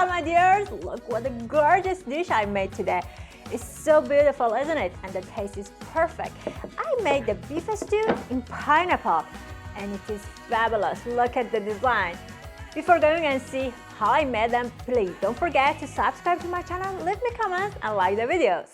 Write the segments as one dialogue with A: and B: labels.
A: my dears, look what a gorgeous dish I made today. It's so beautiful, isn't it? And the taste is perfect. I made the beef stew in pineapple and it is fabulous. Look at the design. Before going and see how I made them, please don't forget to subscribe to my channel, leave me comments and like the videos.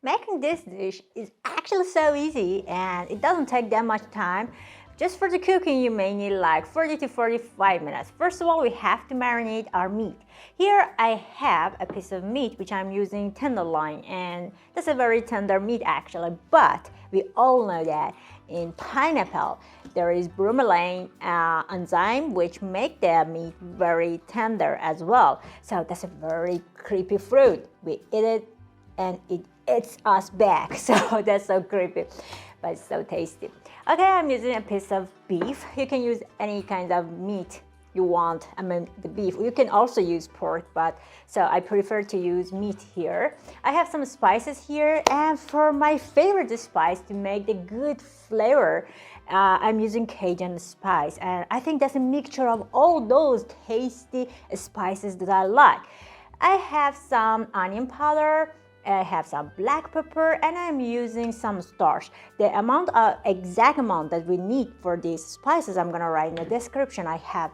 A: Making this dish is actually so easy and it doesn't take that much time. Just for the cooking, you may need like 40 to 45 minutes. First of all, we have to marinate our meat. Here I have a piece of meat which I'm using tenderloin, and that's a very tender meat actually, but we all know that in pineapple there is bromelain enzyme which make the meat very tender as well. So that's a very creepy fruit. We eat it and it eats us back, so that's so creepy, but it's so tasty. Okay, I'm using a piece of beef. You can use any kind of meat you want. I mean the beef. You can also use pork, but so I prefer to use meat here. I have some spices here, and for my favorite spice to make the good flavor, I'm using Cajun spice, and I think that's a mixture of all those tasty spices that I like. I have some onion powder, I have some black pepper, and I'm using some starch. The exact amount that we need for these spices, I'm gonna write in the description. I have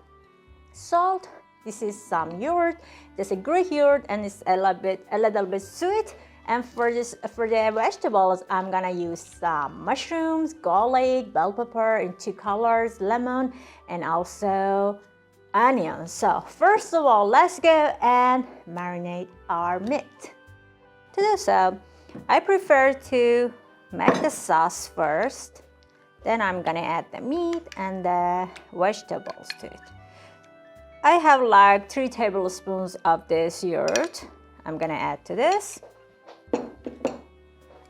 A: salt, this is some yogurt, there's a Greek yogurt, and it's a little bit sweet. And for the vegetables, I'm gonna use some mushrooms, garlic, bell pepper in 2 colors, lemon, and also onions. So first of all, let's go and marinate our meat. To do so, I prefer to make the sauce first, then I'm gonna add the meat and the vegetables to it. I have like 3 tablespoons of this yogurt. I'm gonna add to this.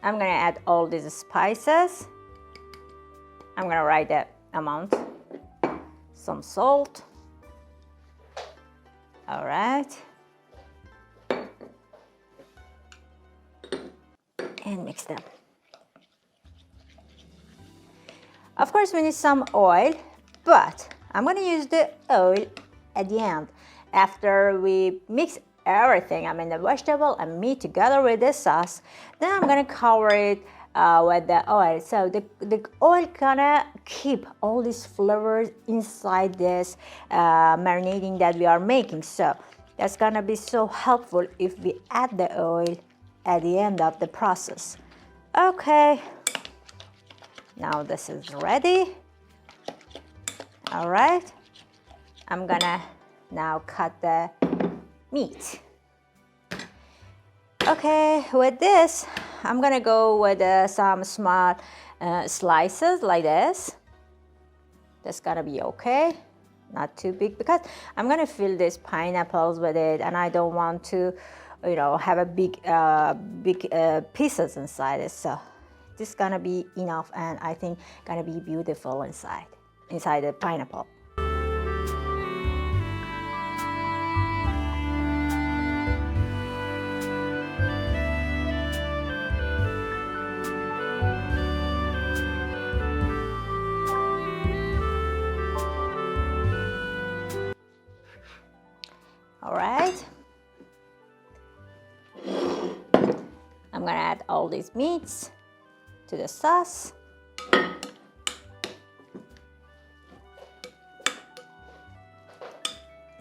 A: I'm gonna add all these spices. I'm gonna write that amount. Some salt. All right. And mix them. Of course, we need some oil, but I'm going to use the oil at the end. After we mix everything, I mean the vegetable and meat together with the sauce, then I'm going to cover it with the oil. So the oil gonna keep all these flavors inside this marinating that we are making. So that's gonna be so helpful if we add the oil at the end of the process. Okay, now this is ready. All right, I'm gonna now cut the meat. Okay, with this, I'm gonna go with some small slices like this. That's gonna be okay, not too big, because I'm gonna fill these pineapples with it, and I don't want to have a big pieces inside it. So this is gonna be enough, and I think gonna be beautiful inside the pineapple. All right. I'm gonna add all these meats to the sauce.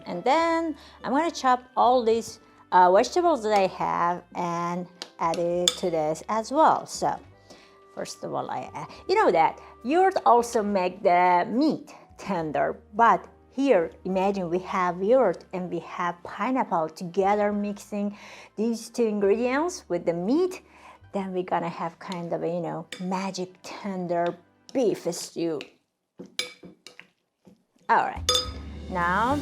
A: And then I'm gonna chop all these vegetables that I have and add it to this as well. So first of all, I add, that yogurt also make the meat tender, but here, imagine we have yogurt and we have pineapple together, mixing these 2 ingredients with the meat, then we're gonna have kind of a, magic tender beef stew. All right, now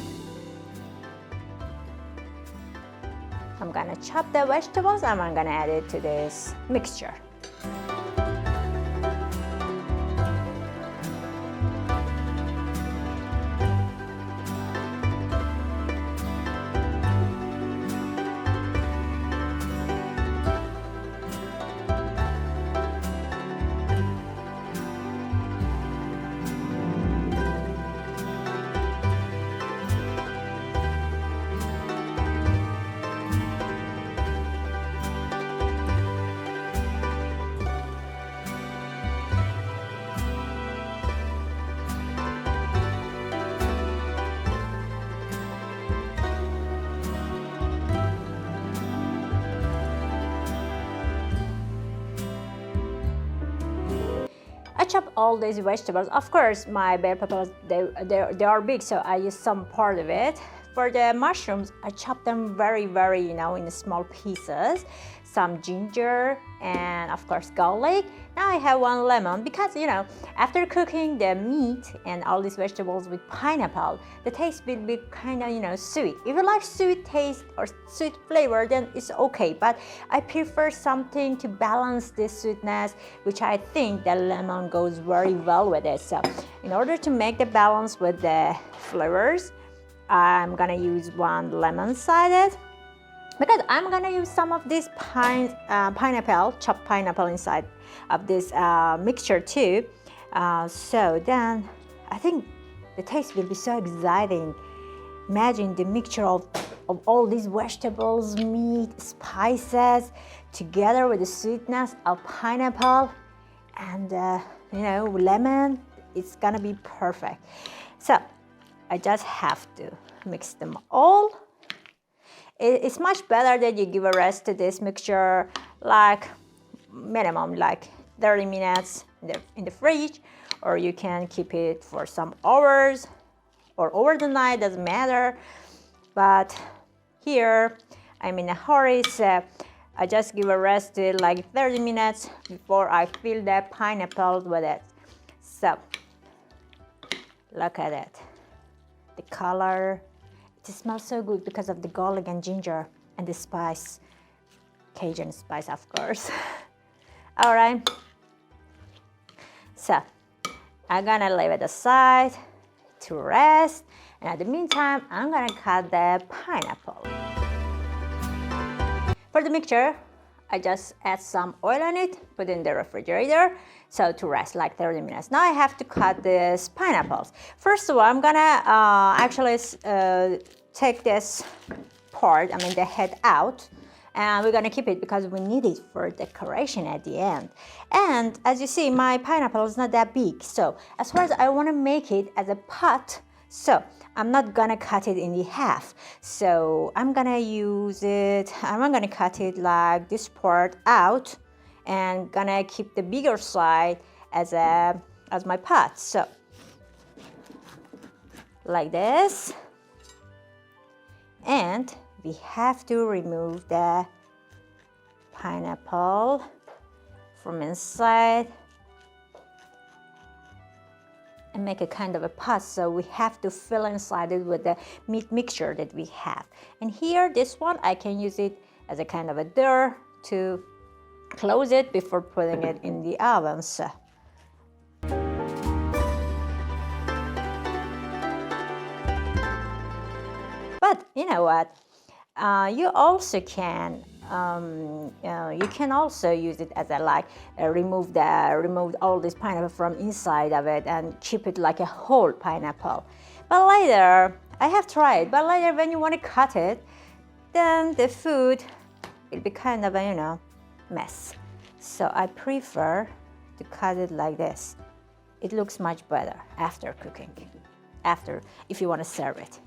A: I'm gonna chop the vegetables and I'm gonna add it to this mixture. all these vegetables. Of course, my bell peppers, they are big, so I use some part of it. For the mushrooms, I chop them very, in small pieces. Some ginger and of course garlic. Now I have 1 lemon because, after cooking the meat and all these vegetables with pineapple, the taste will be kind of, sweet. If you like sweet taste or sweet flavor, then it's okay. But I prefer something to balance this sweetness, which I think the lemon goes very well with it. So in order to make the balance with the flavors, I'm gonna use 1 lemon-sided because I'm gonna use some of this pineapple, chopped pineapple inside of this mixture too. So then I think the taste will be so exciting. Imagine the mixture of all these vegetables, meat, spices, together with the sweetness of pineapple and lemon. It's gonna be perfect. So I just have to mix them all. It's much better that you give a rest to this mixture, like minimum like 30 minutes in the fridge, or you can keep it for some hours or over the night, doesn't matter. But here I'm in a hurry, so I just give a rest to like 30 minutes before I fill the pineapple with it. So look at it. The color, it smells so good because of the garlic and ginger and the spice, Cajun spice, of course. All right, so I'm gonna leave it aside to rest, and at the meantime, I'm gonna cut the pineapple. For the mixture, I just add some oil on it, put it in the refrigerator, so to rest like 30 minutes. Now I have to cut these pineapples. First of all, I'm gonna actually take this part, the head out, and we're gonna keep it because we need it for decoration at the end. And as you see, my pineapple is not that big, so as far as I wanna make it as a pot, so I'm not gonna cut it in the half. So I'm gonna cut it like this part out and gonna keep the bigger side as my pot. So like this. And we have to remove the pineapple from inside and make a kind of a pot. So we have to fill inside it with the meat mixture that we have. And here, this one, I can use it as a kind of a door to close it before putting it in the oven. So but you know what? You also can also use it as a remove all this pineapple from inside of it and keep it like a whole pineapple. But later, I have tried. But later, when you want to cut it, then the food will be kind of a mess. So I prefer to cut it like this. It looks much better after cooking. If you want to serve it.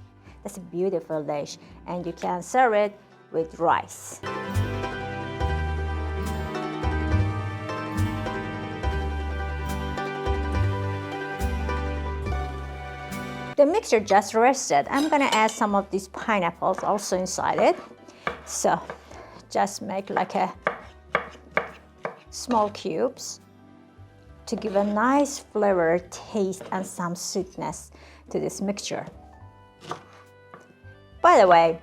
A: That's a beautiful dish, and you can serve it with rice. The mixture just rested. I'm gonna add some of these pineapples also inside it. So just make like a small cubes to give a nice flavor, taste, and some sweetness to this mixture. By the way,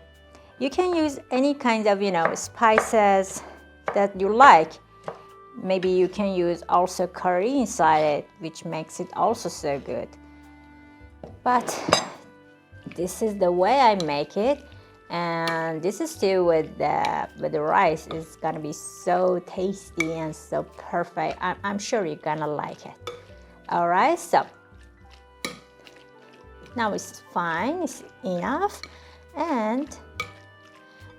A: you can use any kind of, spices that you like. Maybe you can use also curry inside it, which makes it also so good. But this is the way I make it, and this is still with the rice. It's gonna be so tasty and so perfect. I'm sure you're gonna like it. All right, so now it's fine, it's enough. And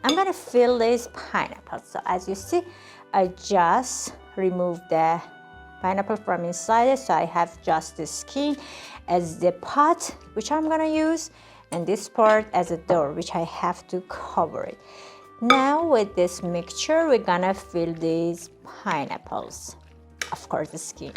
A: I'm gonna fill this pineapple. So as you see, I just removed the pineapple from inside it. So I have just the skin as the pot, which I'm gonna use, and this part as a door, which I have to cover it. Now with this mixture, we're gonna fill these pineapples. Of course, the skin.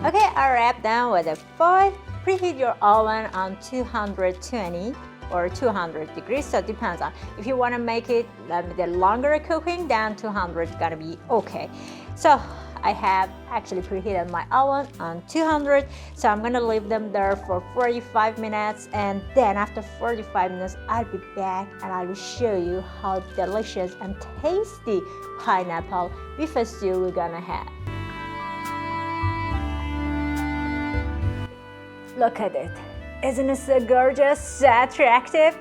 A: Okay, I wrap them with a foil. Preheat your oven on 220 or 200 degrees, so it depends on if you want to make it the longer cooking, then 200 is gonna be okay. So I have actually preheated my oven on 200, so I'm gonna leave them there for 45 minutes, and then after 45 minutes I'll be back and I will show you how delicious and tasty pineapple beef stew we're gonna have. Look at it. Isn't it so gorgeous, so attractive?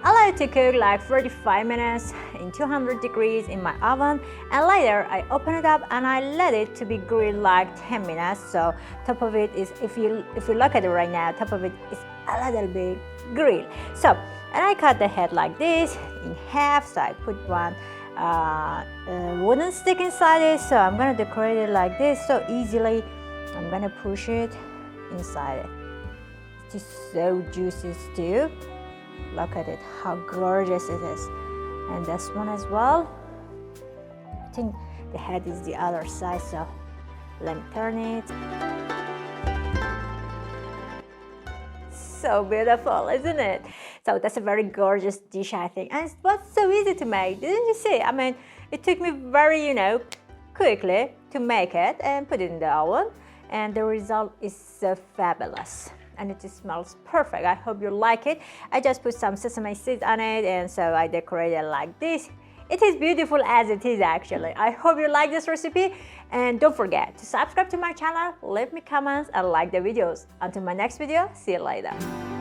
A: I like to cook like 45 minutes in 200 degrees in my oven, and later I open it up and I let it to be grilled like 10 minutes. So top of it is, if you look at it right now, top of it is a little bit grilled. So, and I cut the head like this in half. So I put one wooden stick inside it. So I'm gonna decorate it like this so easily. I'm gonna push it inside it. It's so juicy stew. Look at it, how gorgeous it is. And this one as well. I think the head is the other side, so let me turn it. So beautiful, isn't it? So that's a very gorgeous dish, I think. And it was so easy to make, didn't you see? I mean, it took me very, quickly to make it and put it in the oven. And the result is so fabulous. And it just smells perfect. I hope you like it. I just put some sesame seeds on it, and so I decorated it like this. It is beautiful as it is, actually. I hope you like this recipe, and don't forget to subscribe to my channel, leave me comments, and like the videos. Until my next video, see you later.